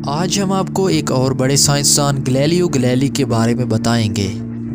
آج ہم آپ کو ایک اور بڑے سائنسدان گلیلیو گلیلی کے بارے میں بتائیں گے،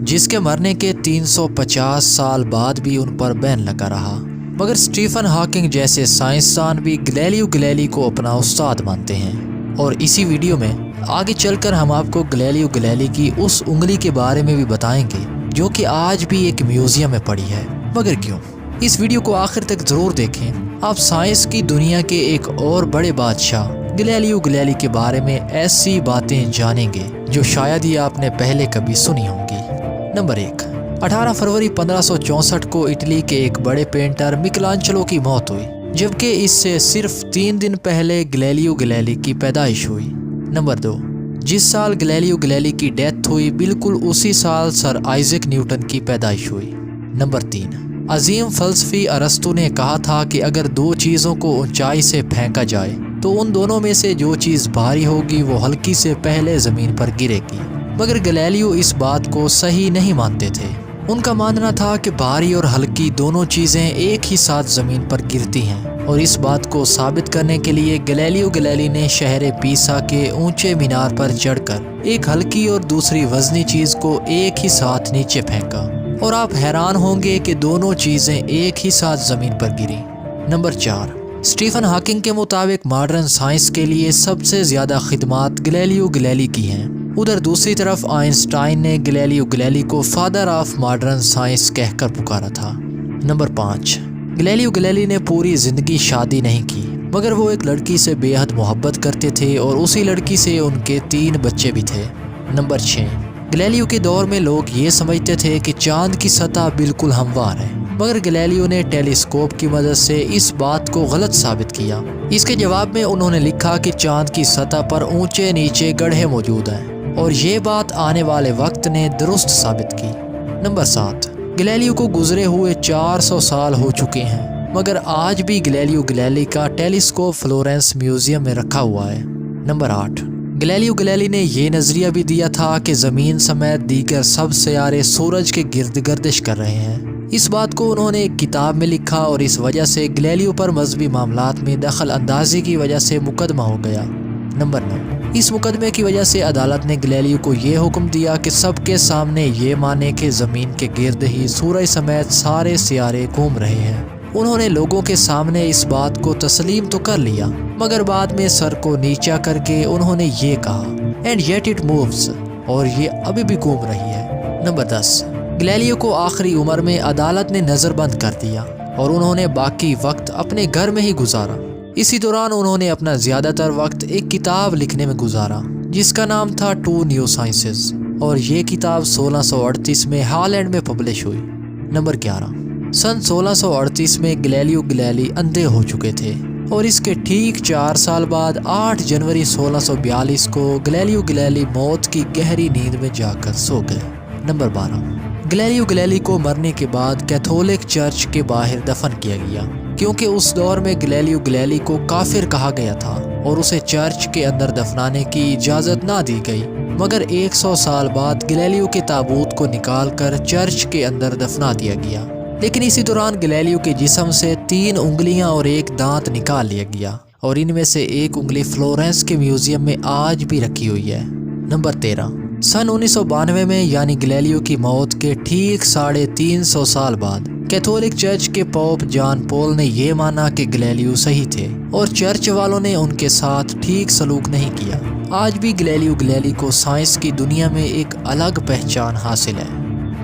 جس کے مرنے کے 350 سال بعد بھی ان پر بین لگا رہا، مگر اسٹیفن ہاکنگ جیسے سائنسدان بھی گلیلیو گلیلی کو اپنا استاد مانتے ہیں۔ اور اسی ویڈیو میں آگے چل کر ہم آپ کو گلیلیو گلیلی کی اس انگلی کے بارے میں بھی بتائیں گے جو کہ آج بھی ایک میوزیم میں پڑی ہے۔ مگر کیوں؟ اس ویڈیو کو آخر تک ضرور دیکھیں، آپ سائنس کی دنیا کے ایک اور بڑے بادشاہ گلیلیو گلیلی کے بارے میں ایسی باتیں جانیں گے جو شاید ہی آپ نے پہلے کبھی سنی ہوں گی۔ نمبر 1، 18 فروری 1564 کو اٹلی کے ایک بڑے پینٹر میکلانچلو کی موت ہوئی، جبکہ اس سے صرف 3 دن پہلے گلیلیو گلیلی کی پیدائش ہوئی۔ نمبر 2، جس سال گلیلیو گلیلی کی ڈیتھ ہوئی بالکل اسی سال سر آئزیک نیوٹن کی پیدائش ہوئی۔ نمبر 3، عظیم فلسفی ارسطو نے کہا تھا کہ اگر 2 چیزوں کو اونچائی سے پھینکا جائے تو ان دونوں میں سے جو چیز بھاری ہوگی وہ ہلکی سے پہلے زمین پر گرے گی، مگر گلیلیو اس بات کو صحیح نہیں مانتے تھے۔ ان کا ماننا تھا کہ بھاری اور ہلکی دونوں چیزیں ایک ہی ساتھ زمین پر گرتی ہیں، اور اس بات کو ثابت کرنے کے لیے گلیلیو گلیلی نے شہر پیسا کے اونچے مینار پر چڑھ کر ایک ہلکی اور دوسری وزنی چیز کو ایک ہی ساتھ نیچے پھینکا، اور آپ حیران ہوں گے کہ دونوں چیزیں ایک ہی ساتھ زمین پر گریں۔ نمبر 4، اسٹیفن ہاکنگ کے مطابق ماڈرن سائنس کے لیے سب سے زیادہ خدمات گلیلیو گلیلی کی ہیں۔ ادھر دوسری طرف آئنسٹائن نے گلیلیو گلیلی کو فادر آف ماڈرن سائنس کہہ کر پکارا تھا۔ نمبر 5، گلیلیو گلیلی نے پوری زندگی شادی نہیں کی، مگر وہ ایک لڑکی سے بے حد محبت کرتے تھے اور اسی لڑکی سے ان کے 3 بچے بھی تھے۔ نمبر 6، گلیلیو کے دور میں لوگ یہ سمجھتے تھے کہ چاند کی سطح بالکل ہموار ہے، مگر گلیلیو نے ٹیلیسکوپ کی مدد سے اس بات کو غلط ثابت کیا۔ اس کے جواب میں انہوں نے لکھا کہ چاند کی سطح پر اونچے نیچے گڑھے موجود ہیں، اور یہ بات آنے والے وقت نے درست ثابت کی۔ نمبر 7، گلیلیو کو گزرے ہوئے 400 سال ہو چکے ہیں، مگر آج بھی گلیلیو گلیلی کا ٹیلیسکوپ فلورنس میوزیم میں رکھا ہوا ہے۔ نمبر 8، گلیلیو گلیلی نے یہ نظریہ بھی دیا تھا کہ زمین سمیت دیگر سب سیارے سورج کے گرد گردش کر رہے ہیں۔ اس بات کو انہوں نے ایک کتاب میں لکھا، اور اس وجہ سے گلیلیو پر مذہبی معاملات میں دخل اندازی کی وجہ سے مقدمہ ہو گیا۔ نمبر 9، اس مقدمے کی وجہ سے عدالت نے گلیلیو کو یہ حکم دیا کہ سب کے سامنے یہ مانے کہ زمین کے گرد ہی سورج سمیت سارے سیارے گھوم رہے ہیں۔ انہوں نے لوگوں کے سامنے اس بات کو تسلیم تو کر لیا، مگر بعد میں سر کو نیچا کر کے انہوں نے یہ کہا "اینڈ یٹ اٹ مووز"، اور یہ ابھی بھی گھوم رہی ہے۔ نمبر 10، گلیلیو کو آخری عمر میں عدالت نے نظر بند کر دیا، اور انہوں نے باقی وقت اپنے گھر میں ہی گزارا۔ اسی دوران انہوں نے اپنا زیادہ تر وقت ایک کتاب لکھنے میں گزارا جس کا نام تھا 2 نیو سائنسز، اور یہ کتاب 1638 میں ہالینڈ میں پبلش ہوئی۔ نمبر 11، سن 1638 میں گلیلیو گلیلی اندھے ہو چکے تھے، اور اس کے ٹھیک 4 سال بعد 8 جنوری 1642 کو گلیلیو گلیلی موت کی گہری نیند میں جا کر سو گئے۔ نمبر 12، گلیلیو گلیلی کو مرنے کے بعد کیتھولک چرچ کے باہر دفن کیا گیا، کیونکہ اس دور میں گلیلیو گلیلی کو کافر کہا گیا تھا اور اسے چرچ کے اندر دفنانے کی اجازت نہ دی گئی، مگر 100 سال بعد گلیلیو کے تابوت کو نکال کر چرچ کے اندر دفنا دیا گیا۔ لیکن اسی دوران گلیلیو کے جسم سے 3 انگلیاں اور 1 دانت نکال لیا گیا، اور ان میں سے 1 انگلی فلورنس کے میوزیم میں آج بھی رکھی ہوئی ہے۔ نمبر 13، سن 1992 میں یعنی گلیلیو کی موت کے ٹھیک 350 سال بعد کیتھولک چرچ کے پوپ جان پول نے یہ مانا کہ گلیلیو صحیح تھے، اور چرچ والوں نے ان کے ساتھ ٹھیک سلوک نہیں کیا۔ آج بھی گلیلیو گلیلی کو سائنس کی دنیا میں ایک الگ پہچان حاصل ہے۔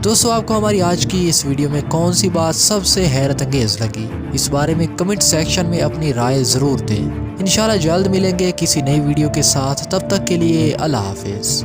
دوستو، آپ کو ہماری آج کی اس ویڈیو میں کون سی بات سب سے حیرت انگیز لگی؟ اس بارے میں کمنٹ سیکشن میں اپنی رائے ضرور دیں۔ انشاءاللہ جلد ملیں گے کسی نئی ویڈیو کے ساتھ، تب تک کے لیے اللہ حافظ۔